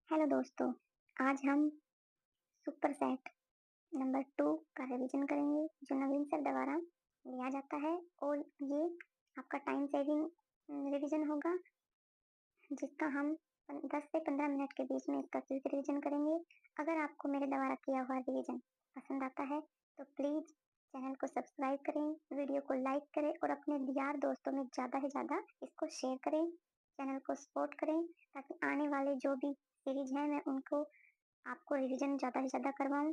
Hello दोस्तों, आज हम सुपर सेट नंबर 2 का रिवीजन करेंगे जो नवीन सर द्वारा लिया जाता है और ये आपका टाइम सेविंग रिवीजन होगा जिसका हम 10 से 15 मिनट के बीच में इसका क्विक रिवीजन करेंगे। अगर आपको मेरे द्वारा किया हुआ रिवीजन पसंद आता है तो प्लीज़ चैनल को सब्सक्राइब करें, वीडियो को लाइक करें और अपने यार दोस्तों में ज़्यादा से ज़्यादा इसको शेयर करें, चैनल को सपोर्ट करें ताकि आने वाले जो भी सीरीज हैं मैं उनको आपको रिवीजन ज़्यादा से ज़्यादा करवाऊँ।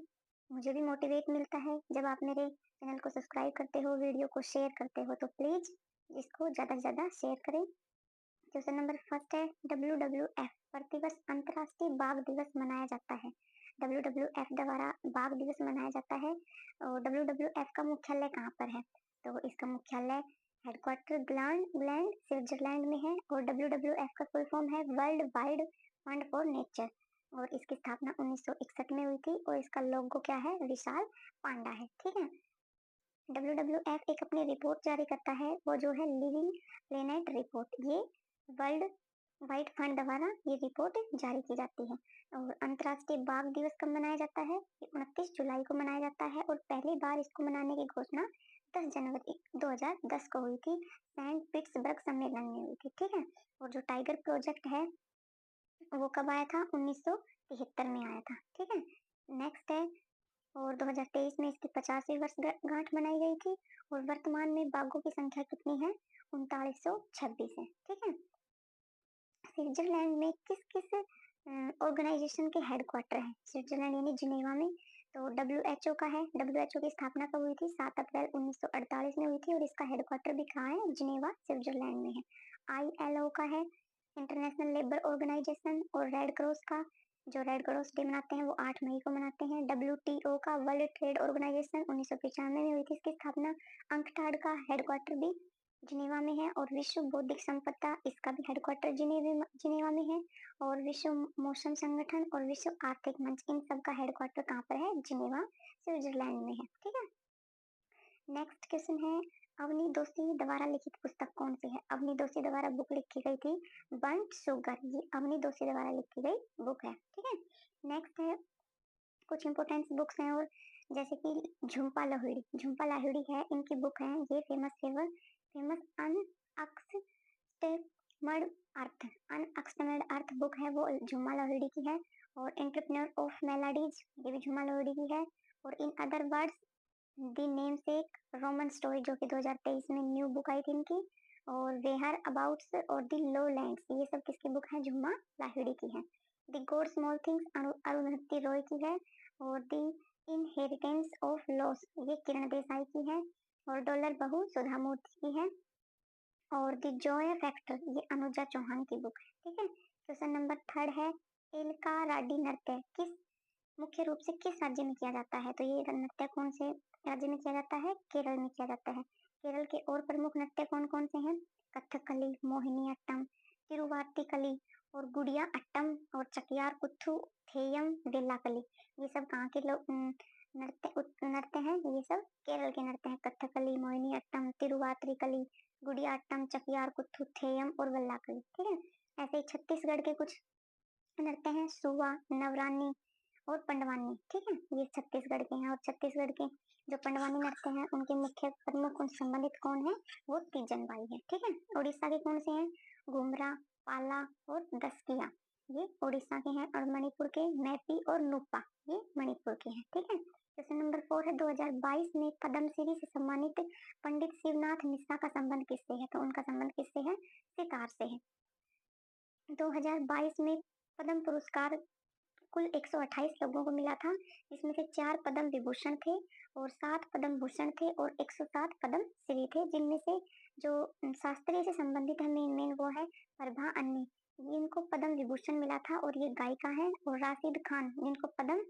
मुझे भी मोटिवेट मिलता है जब आप मेरे चैनल को सब्सक्राइब करते हो, वीडियो को शेयर करते हो, तो प्लीज़ इसको ज़्यादा से ज़्यादा शेयर करें। क्वेश्चन नंबर फर्स्ट है WWF प्रतिवर्ष अंतर्राष्ट्रीय बाघ दिवस मनाया जाता है। WWF द्वारा बाघ दिवस मनाया जाता है और WWF का मुख्यालय कहाँ पर है? तो इसका मुख्यालय हेडक्वार्टर ग्लैंड स्विट्जरलैंड में है और WWF का फुल फॉर्म है world wide fund for nature और इसकी स्थापना 1961 में हुई थी और इसका लोगो क्या है? विशाल पांडा है। ठीक है। WWF एक अपनी रिपोर्ट जारी करता है वो जो है लिविंग प्लेनेट रिपोर्ट। ये वर्ल्ड वाइड फंड द्वारा ये रिपोर्ट जारी की जाती है। और अंतर्राष्ट्रीय बाघ दिवस कब मनाया जाता है? 29 जुलाई को मनाया जाता है और पहली बार इसको मनाने की घोषणा 10 जनवरी 2010 को हुई थी, सेंट पीटर्सबर्ग सम्मेलन में हुई थी। ठीक है। और जो टाइगर प्रोजेक्ट है वो कब आया था? 1973 में आया था। ठीक है। नेक्स्ट है और 2023 में इसकी 50वीं वर्षगांठ मनाई गई थी और वर्तमान में बाघों की संख्या कितनी है? 3926 है। ठीक है। स्विट्जरलैंड में किस किस ऑर्गेनाइजेशन के हेडक्वार्टर है? स्विट्जरलैंड यानी जिनेवा में। तो WHO का है। WHO की स्थापना कब हुई थी? 7 अप्रैल 1948 में हुई थी और इसका हेडक्वार्टर भी कहाँ है? जिनेवा स्विट्जरलैंड में है। ILO का है, इंटरनेशनल लेबर ऑर्गेनाइजेशन। और रेड क्रॉस का जो रेड क्रॉस डे मनाते हैं वो 8 मई को मनाते हैं। WTO का वर्ल्ड ट्रेड ऑर्गेनाइजेशन 1995 में हुई थी इसकी स्थापना। अंकटाड का हेडक्वार्टर भी जिनेवा में है और विश्व बौद्धिक संपदा इसका भी हेडक्वार्टर जिनेवा में है। और विश्व मौसम संगठन और विश्व आर्थिक मंच इन सब का हेडक्वार्टर कहाँ पर है? जिनेवा स्विट्जरलैंड में है। ठीक है। नेक्स्ट क्वेश्चन है अवनी दोषी द्वारा लिखित पुस्तक कौन सी है? अवनी दोषी द्वारा बुक लिखी गई थी बर्न्ट शुगर। ये अवनी दोषी द्वारा लिखी गई बुक है। ठीक है। नेक्स्ट है कुछ इंपोर्टेंट बुक्स हैं और जैसे कि झुम्पा लाहिड़ी है, इनकी बुक है ये फेमस अनअक्सटेम्ड अर्थ बुक है वो झुम्पा लाहिड़ी की है। और एंटरप्रेन्योर ऑफ मेलोडीज ये भी झुम्पा लाहिड़ी की है। और in other words the name से एक रोमन स्टोरी जो कि 2023 में न्यू बुक आई थी इनकी। और वेहर अबाउट्स और द लोलैंड्स ये सब किसकी बुक है? झुम्पा लाहिड़ी की है। The God small things Arundhati Roy की है। और द इनहेरिटेंस ऑफ लॉस ये किरण देसाई की है। और डॉलर बहू सुधा मूर्ति की है। और द जॉय फैक्टर ये अनुजा चौहान की बुक है। ठीक है। क्वेश्चन नंबर थर्ड है एलका राडी नृत्य किस मुख्य रूप से किस राज्य में किया जाता है? तो ये नृत्य कौन से राज्य में किया जाता है? केरल में किया जाता है। केरल के और प्रमुख नृत्य कौन कौन से हैं? कथकली, मोहिनी अट्टम, तिरुवातिकली और गुड़िया अट्टम और चकियार कुथू, थेयम, वेल्लाकली। ये सब कहाँ के लोग नृत्य हैं? ये सब केरल के नृत्य हैं। कथकली, मोहिनी अट्टम, तिरुवातिकली, गुड़िया अट्टम, चकियार कुथू, थेयम और वेल्लाकली। ठीक है। ऐसे ही छत्तीसगढ़ के कुछ नृत्य हैं सुवा, नवरानी और पंडवानी। ठीक है। ये छत्तीसगढ़ के हैं और छत्तीसगढ़ के जो पंडवानी नृत्य हैं उनके मुख्य प्रमुख उनसे संबंधित कौन है? वो तीजन बाई है। ठीक है। उड़ीसा के कौन से हैं? घुमरा, पाला और दसकिया ये उड़ीसा के हैं। और मणिपुर के मैपी और नुपा ये मणिपुर के हैं। ठीक है। क्वेश्चन नंबर 4 है 2022 में पद्मश्री से सम्मानित पंडित शिवनाथ मिश्रा का संबंध किससे है? तो उनका संबंध किससे है? सितार से है। 2022 में पद्म पुरस्कार कुल 128 लोगों को मिला था। इसमें से 4 पद्म विभूषण थे और 7 पद्म भूषण थे और 107 पद्म श्री थे, जिनमें से जो शास्त्रीय से संबंधित है मेन वो है प्रभा अन्नी, जिनको पद्म विभूषण मिला था और ये गायिका है। और राशिद खान जिनको पद्म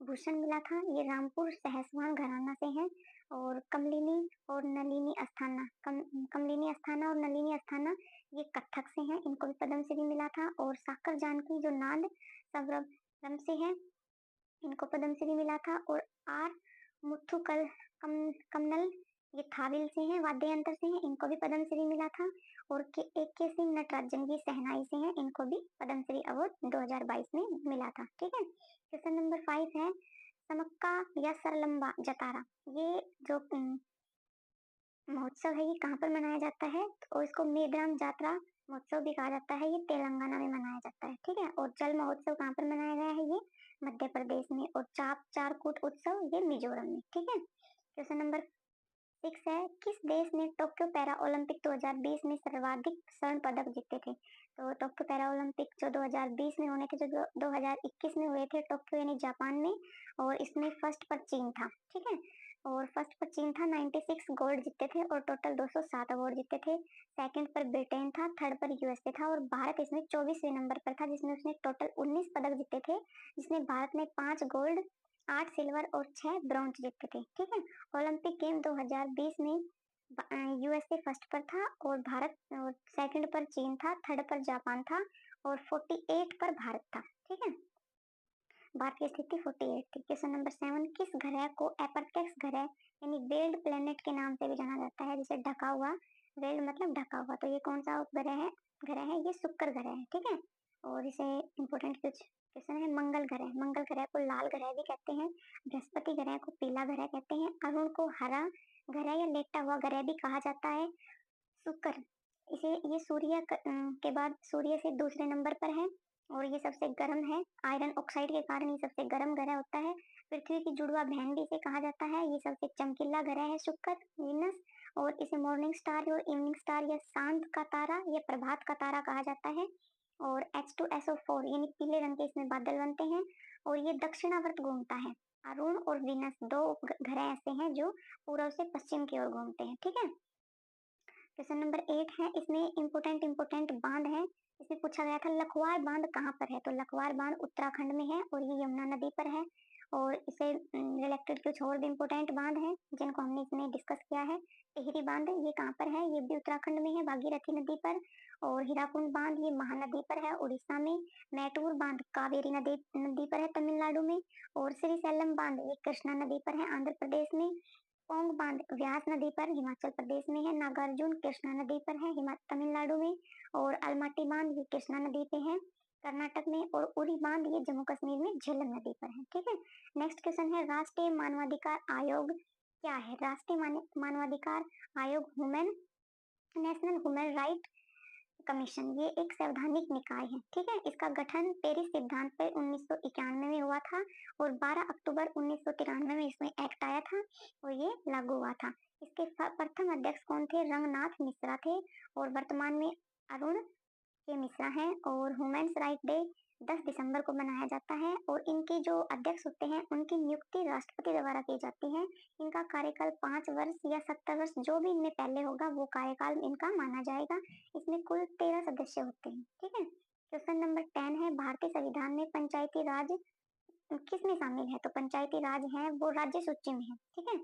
भूषण मिला था ये रामपुर सहसवान घराना से हैं। और कमलिनी और नलिनी अस्थाना कमलिनी अस्थाना और नलिनी अस्थाना ये कथक से हैं, इनको भी पद्मश्री मिला था। और साकर जानकी जो नाद सवरम से है इनको पद्मश्री मिला था। और आर मुथु कमनल ये थाविल से हैं, वाद्य यंत्र से हैं, इनको भी पद्मश्री मिला था। और एक के सिंह नटराजन की शहनाई से हैं, इनको भी पद्मश्री अवार्ड 2022 में मिला था। ठीक है, क्वेश्चन नंबर 5 है समक्का या सरलंबा जतारा, ये जो महोत्सव है ये कहाँ पर मनाया जाता है, और इसको मेदान जात्रा महोत्सव भी कहा जाता है, ये तेलंगाना में मनाया जाता है। ठीक है, और जल महोत्सव कहाँ पर मनाया गया है, ये मध्य प्रदेश में, और चाप चारकूट उत्सव ये मिजोरम में। ठीक है, क्वेश्चन नंबर 6 है किस देश ने टोक्यो पैरा ओलंपिक 2020 में सर्वाधिक स्वर्ण पदक जीते थे। तो टोक्यो पैरा ओलंपिक जो 2020 में होने थे, जो 2021 में हुए थे टोक्यो यानी जापान में, और इसमें फर्स्ट पर चीन था। ठीक है, और फर्स्ट पर चीन था, 96 गोल्ड जीते थे और टोटल 207 अवार्ड जीते थे। सेकंड पर ब्रिटेन था, थर्ड पर यूएसए था, और भारत इसमें 24वें नंबर पर था, जिसमें उसने टोटल 19 पदक जीते थे, जिसमें भारत ने 5 गोल्ड, 8 सिल्वर और 6 ब्रॉन्ज जीते थे। ठीक है, ओलंपिक गेम 2020 में यूएसए फर्स्ट पर था, और भारत और सेकंड पर चीन था, थर्ड पर जापान था, और 48 पर भारत था। ठीक है, भारत की स्थिति 48 थी। क्वेश्चन नंबर 7 किस ग्रह को एपरटेक्स ग्रह यानी वेल्ड प्लेनेट के नाम से भी जाना जाता है, जिसे ढका हुआ, वेल्ड मतलब ढका हुआ, तो ये कौन सा ग्रह है, ये शुक्र ग्रह है। ठीक है, और इसे इंपोर्टेंट कुछ क्वेश्चन है, मंगल ग्रह को लाल ग्रह भी कहते हैं, बृहस्पति ग्रह को पीला ग्रह कहते हैं, अरुण को हरा ग्रह या लेटा हुआ ग्रह भी कहा जाता है, शुक्र इसे ये के बाद सूर्य से दूसरे नंबर पर है, और ये सबसे गर्म है, आयरन ऑक्साइड के कारण ये सबसे गर्म ग्रह होता है। पृथ्वी की जुड़वा बहन भी इसे कहा जाता है, ये सबसे चमकीला ग्रह है शुक्र, वीनस, और इसे मॉर्निंग स्टार और इवनिंग स्टार या सांझ का तारा या प्रभात का तारा कहा जाता है। और H2SO4 यानी पीले रंग के इसमें बादल बनते हैं, और ये दक्षिणावर्त घूमता है। अरुण और वीनस दो ग्रह ऐसे हैं जो पूर्व से पश्चिम की ओर घूमते हैं। ठीक है, क्वेश्चन नंबर 8 है, इसमें इंपोर्टेंट बांध है, इसमें पूछा गया था लखवार बांध कहाँ पर है, तो लखवार बांध उत्तराखंड में है, और ये यमुना नदी पर है, और इसे रिलेटेड कुछ और भी इंपोर्टेंट बांध है जिनको हमने इसमें डिस्कस किया है। टिहरी बांध ये कहाँ पर है, ये भी उत्तराखंड में है, भागीरथी नदी पर, और हीराकुंड बांध ये महानदी पर है उड़ीसा में, मैटूर बांध कावेरी नदी पर है तमिलनाडु में, और श्रीशैलम बांध ये कृष्णा नदी पर है आंध्र प्रदेश में, पोंग बांध व्यास नदी पर हिमाचल प्रदेश में है, नागार्जुन कृष्णा नदी पर है तमिलनाडु में, और अलमाटी बांध ये कृष्णा नदी पे है कर्नाटक में, और उरी बांध ये जम्मू कश्मीर में झेलम नदी पर है। ठीक है, नेक्स्ट क्वेश्चन है राष्ट्रीय मानवाधिकार आयोग क्या है, राष्ट्रीय मानवाधिकार आयोग नेशनल ह्यूमन राइट कमीशन, ये एक संवैधानिक निकाय है। ठीक है, इसका गठन पेरिस सिद्धांत पर 1991 में हुआ था, और 12 अक्टूबर 1993 में इसमें एक्ट आया था, और ये लागू हुआ था। इसके प्रथम अध्यक्ष कौन थे, रंगनाथ मिश्रा थे, और वर्तमान में अरुण के मिश्रा हैं, और ह्यूमन राइट डे 10 दिसंबर को मनाया जाता है, और इनके जो अध्यक्ष होते हैं उनकी नियुक्ति राष्ट्रपति द्वारा की जाती है। इनका कार्यकाल 5 वर्ष या 70 वर्ष जो भी इनमें पहले होगा वो कार्यकाल इनका माना जाएगा। इसमें कुल 13 सदस्य होते हैं। ठीक है, क्वेश्चन नंबर 10 है भारतीय संविधान में पंचायती राज किस में शामिल है, तो पंचायती राज है वो राज्य सूची में है। ठीक है,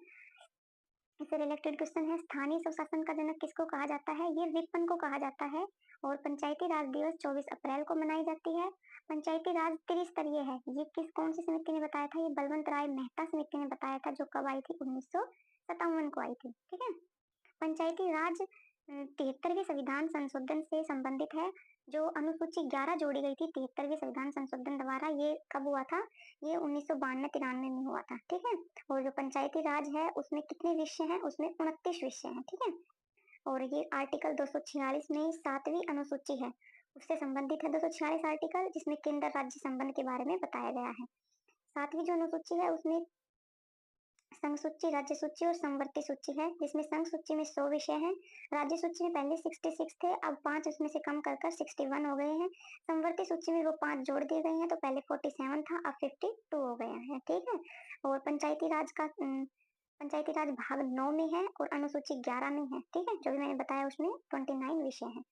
इससे रिलेटेड क्वेश्चन है स्थानीय स्वशासन का जनक किसको कहा जाता है, ये रिपन को कहा जाता है, और पंचायती राज दिवस 24 अप्रैल को मनाई जाती है। पंचायती राज त्रिस्तरीय है, ये कौन सी समिति ने बताया था, ये बलवंत राय मेहता समिति ने बताया था, जो कब आई थी 1957 को आई थी। ठीक है, पंचायती राज 73वें संविधान संशोधन से संबंधित है, जो अनुसूची 11 जोड़ी गई थी 73वें संविधान संशोधन द्वारा, ये कब हुआ था, ये 1992-93 में हुआ था। ठीक है, और जो पंचायती राज है उसमें कितने विषय हैं, उसमें 29 विषय हैं। ठीक है, और ये आर्टिकल 246 में 7वीं अनुसूची है उससे संबंधित है 246 आर्टिकल, जिसमें केंद्र राज्य संबंध के बारे में बताया गया है। 7वीं जो अनुसूची है उसमें संघ सूची, राज्य सूची और समवर्ती सूची है, जिसमें संघ सूची में 100 विषय हैं, राज्य सूची में पहले 66 थे, अब 5 उसमें से कम कर 61 हो गए हैं, समवर्ती सूची में वो 5 जोड़ दिए गए हैं, तो पहले 47 था अब 52 हो गया है। ठीक है, और पंचायती राज भाग 9 में है और अनुसूची 11 में है। ठीक है, जो भी मैंने बताया उसमें 29 विषय है।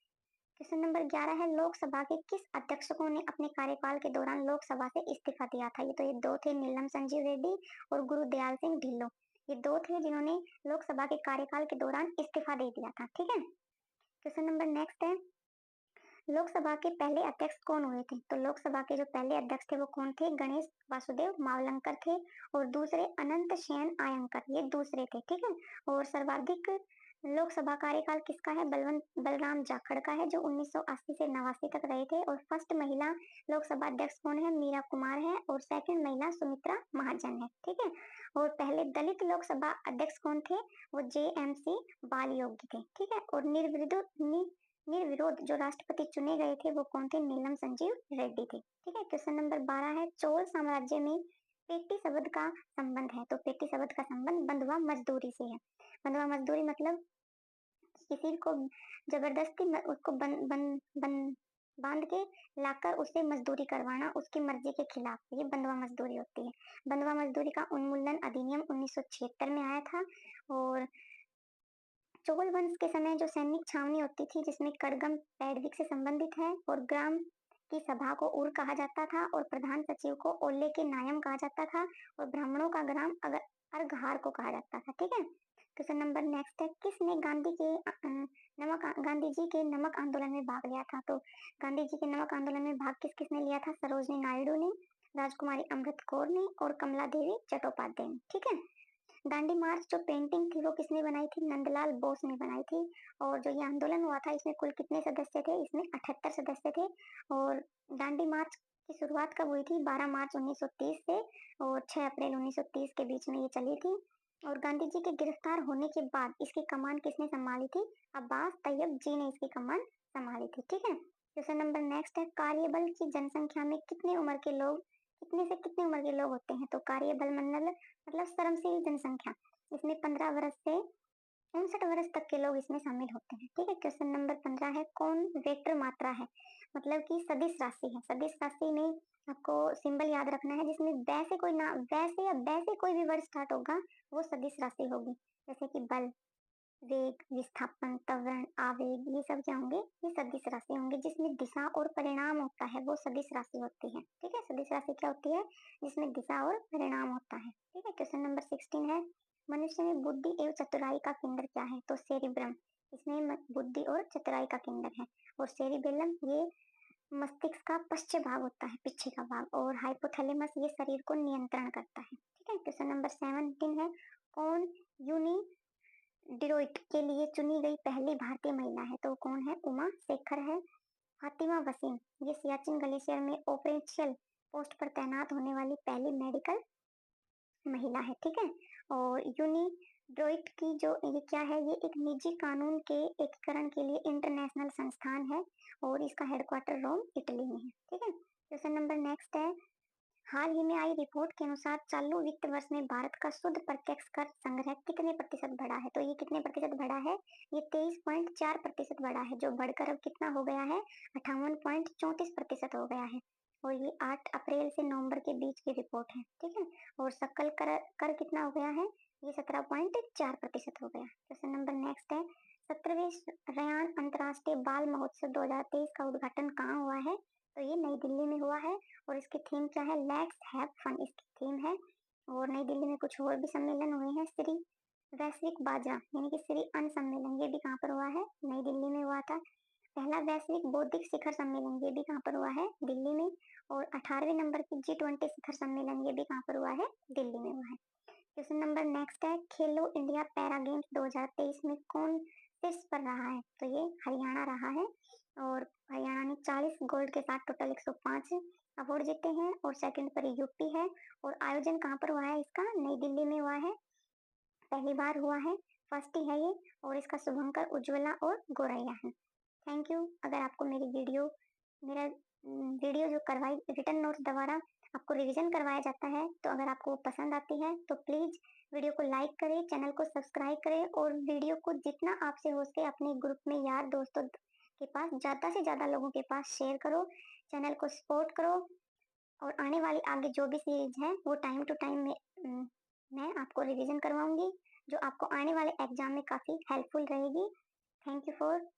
क्वेश्चन नंबर 11 है लोकसभा के किस अध्यक्षकों ने अपने कार्यकाल के दौरान लोकसभा से इस्तीफा दिया था, ये दो थे, नीलम संजीव रेड्डी और गुरुदयाल सिंह ढिल्लो, ये दो थे जिन्होंने लोकसभा के कार्यकाल के दौरान इस्तीफा दे दिया था। ठीक है, क्वेश्चन नंबर नेक्स्ट है लोकसभा के पहले अध्यक्ष कौन हुए थे, तो लोकसभा के जो पहले अध्यक्ष थे वो कौन थे, गणेश वासुदेव मावलंकर थे, और दूसरे अनंत शयन आयंकर, ये दूसरे थे। ठीक है, और सर्वाधिक लोकसभा कार्यकाल किसका है? बलराम जाखड़ का है, जो 1980 से 89 तक रहे थे। और फर्स्ट महिला लोकसभा अध्यक्ष कौन है? मीरा कुमार है। और सेकंड महिला सुमित्रा महाजन है। ठीक है। और पहले दलित लोकसभा अध्यक्ष कौन थे? वो JMC बालयोगी थे। ठीक है। और निर्विरोध जो राष्ट्रपति चुने गए थे वो कौन थे? नीलम संजीव रेड्डी थे। ठीक है। क्वेश्चन नंबर 12 है, चोल साम्राज्य में पेटी शब्द का संबंध है। तो पेटी शब्द का संबंध बंधुआ मजदूरी से है। बंधुआ मजदूरी मतलब किसी को जबरदस्ती उसको बांध के लाकर उसे मजदूरी करवाना उसकी मर्जी के खिलाफ, ये बंधुआ मजदूरी होती है। बंधुआ मजदूरी का उन्मूलन अधिनियम 1976 में आया था। और चोल वंश के समय जो सैनिक छावनी होती थी जिसमें कड़गम पैडविक से संबंधित है। और ग्राम की सभा को उर कहा जाता था। और प्रधान सचिव को ओले के नायम कहा जाता था। और ब्राह्मणों का ग्राम अगर अर्घहार को कहा जाता था। ठीक है। क्वेश्चन नंबर नेक्स्ट है, किसने गांधी जी के नमक आंदोलन में भाग लिया था? तो गांधी जी के नमक आंदोलन में भाग किस किसने लिया था? सरोजनी नायडू ने, राजकुमारी अमृत कौर ने और कमला देवी चट्टोपाध्याय ने। ठीक है। दांडी मार्च जो पेंटिंग थी वो किसने बनाई थी? नंदलाल बोस ने बनाई थी। और जो ये आंदोलन हुआ था इसमें कुल कितने सदस्य थे? इसमें 78 सदस्य थे। और दांडी मार्च की शुरुआत कब हुई थी? 12 मार्च 1930 से और 6 अप्रैल 1930 के बीच में ये चली थी। और गांधी जी के गिरफ्तार होने के बाद इसकी कमान किसने संभाली थी? अब्बास तैयब जी ने इसकी कमान संभाली थी। ठीक है। क्वेश्चन नंबर नेक्स्ट है, कार्यबल की जनसंख्या में कितने उम्र के लोग, कितने से कितने उम्र के लोग होते हैं? तो कार्यबल मतलब श्रमशील जनसंख्या, इसमें 15 वर्ष से 59 वर्ष तक के लोग इसमें शामिल होते हैं। ठीक है। क्वेश्चन नंबर 15 है, कौन वेक्टर मात्रा है? मतलब कि सदिश राशि है। सदिश राशि में आपको सिंबल याद रखना है जिसमें वैसे कोई ना वैसे या वैसे कोई भी वर्ड स्टार्ट होगा वो सदिश राशि होगी। जैसे कि बल, वेग, विस्थापन, त्वरण, आवेग, ये सब क्या होंगे? ये सदिश राशि होंगे। जिसमें दिशा और परिणाम होता है वो सदिश राशि होती है। ठीक है। सदिश राशि क्या होती है? जिसमें दिशा और परिणाम होता है। ठीक है। क्वेश्चन नंबर 16 है, मनुष्य में बुद्धि एवं चतुराई का केंद्र क्या है? तो सेरिब्रम, इसमें बुद्धि और चतुराई का केंद्र है। और सेरिबेलम ये मस्तिष्क का पश्च भाग होता है, पीछे का भाग। और हाइपोथैलेमस ये शरीर को नियंत्रण करता है। ठीक है। क्वेश्चन नंबर 17 है, कौन यूनि डिरोइट के लिए चुनी गई पहली भारतीय महिला है? तो कौन है? उमा शेखर है। फातिमा वसीम ये सियाचिन ग्लेशियर में ऑपरेशनल पोस्ट पर तैनात होने वाली पहली मेडिकल महिला है। ठीक है। और यूनिड्रोइट की जो ये क्या है? ये एक निजी कानून के एकीकरण के लिए इंटरनेशनल संस्थान है। और इसका हेडक्वार्टर रोम इटली में है। ठीक है। क्वेश्चन नंबर नेक्स्ट है, हाल ही में आई रिपोर्ट के अनुसार चालू वित्त वर्ष में भारत का शुद्ध प्रत्यक्ष कर संग्रह कितने प्रतिशत बढ़ा है? तो ये कितने प्रतिशत बढ़ा है? ये 23.4% बढ़ा है, जो बढ़कर अब कितना हो गया है? 58.34% हो गया है। और ये 8 अप्रैल से नवंबर के बीच की रिपोर्ट है। ठीक है। और सकल कर कितना हो गया है? ये 17.4% हो गया। क्वेश्चन नंबर नेक्स्ट है, 17वें रयान अंतर्राष्ट्रीय बाल महोत्सव 2023 का उद्घाटन कहाँ हुआ है? तो ये नई दिल्ली में हुआ है। और इसकी थीम क्या है? लेट्स हैव फन इसकी थीम है। और नई दिल्ली में कुछ और भी सम्मेलन हुए हैं। श्री वैश्विक बाजा यानी कि श्री अन्न सम्मेलन, ये भी कहाँ पर हुआ है? नई दिल्ली में हुआ था। पहला वैश्विक बौद्धिक शिखर सम्मेलन, ये भी कहाँ पर हुआ है? दिल्ली में। और 18वें नंबर की G20 शिखर सम्मेलन, ये भी कहाँ पर हुआ है? दिल्ली में हुआ है। क्वेश्चन नंबर नेक्स्ट है, खेलो इंडिया पैरा गेम्स 2023 में कौन शीर्ष पर रहा है? तो ये हरियाणा रहा है। और हरियाणा ने 40 गोल्ड के साथ टोटल 105 अवार्ड जीते हैं। और सेकंड पर यूपी है। और आयोजन कहाँ पर हुआ है इसका? नई दिल्ली में हुआ है, पहली बार हुआ है, फर्स्ट ही है ये। और इसका शुभंकर उज्ज्वला और गोरैया है। Thank you. अगर आपको मेरा वीडियो जो करवाई रिटर्न नोट्स द्वारा आपको रिवीजन करवाया जाता है, तो अगर आपको वो पसंद आती है तो प्लीज वीडियो को लाइक करें, चैनल को सब्सक्राइब करें और वीडियो को जितना आपसे हो सके अपने ग्रुप में यार दोस्तों के पास ज़्यादा से ज़्यादा लोगों के पास शेयर करो। चैनल को सपोर्ट करो। और आने वाली आगे जो भी सीरीज है वो टाइम टू टाइम में मैं आपको रिवीजन करवाऊंगी, जो आपको आने वाले एग्जाम में काफ़ी हेल्पफुल रहेगी। Thank you for